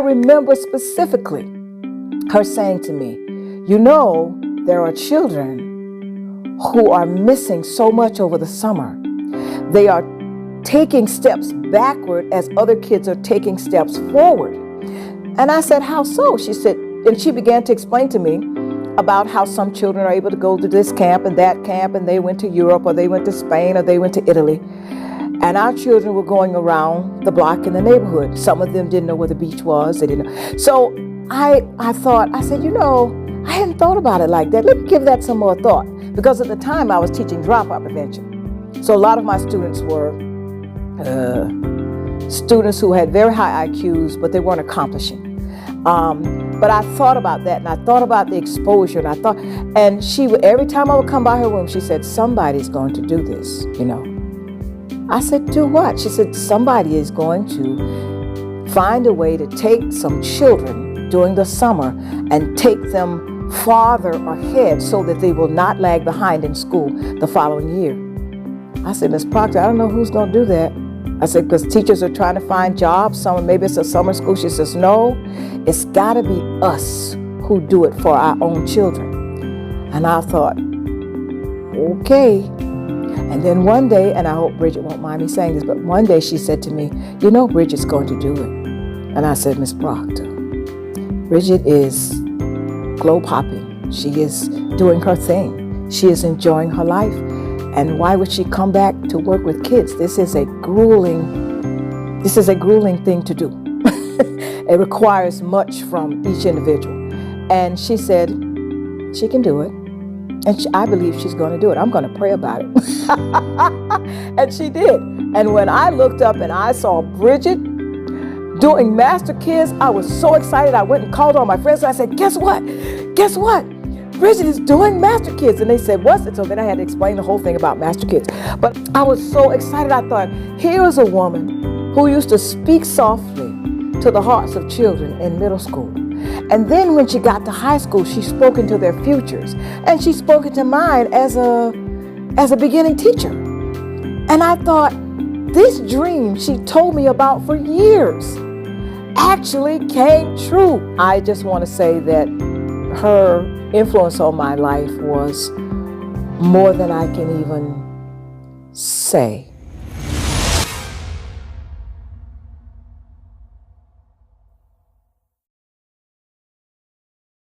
remember specifically her saying to me, you know, there are children who are missing so much over the summer. They are taking steps backward as other kids are taking steps forward. And I said, how so? She said, and she began to explain to me about how some children are able to go to this camp and that camp, and they went to Europe, or they went to Spain, or they went to Italy. And our children were going around the block in the neighborhood. Some of them didn't know where the beach was. They didn't know. So I said, you know, I hadn't thought about it like that. Let me give that some more thought. Because at the time I was teaching dropout prevention. So a lot of my students were students who had very high IQs, but they weren't accomplishing. But I thought about that, and I thought about the exposure, and she would, every time I would come by her room, she said, somebody's going to do this, you know. I said, do what? She said, somebody is going to find a way to take some children during the summer and take them farther ahead so that they will not lag behind in school the following year. I said, Ms. Proctor, I don't know who's going to do that. I said, because teachers are trying to find jobs. Maybe it's a summer school. She says, no, it's got to be us who do it for our own children. And I thought, okay. And then one day, and I hope Bridget won't mind me saying this, but one day she said to me, you know, Bridget's going to do it. And I said, Miss Proctor, Bridget is globe hopping. She is doing her thing. She is enjoying her life. And why would she come back to work with kids? This is a grueling thing to do. It requires much from each individual. And she said, she can do it. And I believe she's going to do it. I'm going to pray about it. And she did. And when I looked up and I saw Bridget doing Master Kids, I was so excited. I went and called all my friends and I said, guess what? Guess what? Bridget is doing Master Kids. And they said, what's it? So then I had to explain the whole thing about Master Kids. But I was so excited. I thought, here is a woman who used to speak softly to the hearts of children in middle school. And then when she got to high school, she spoke into their futures. And she spoke into mine as a beginning teacher. And I thought, this dream she told me about for years actually came true. I just want to say that her influence on my life was more than I can even say.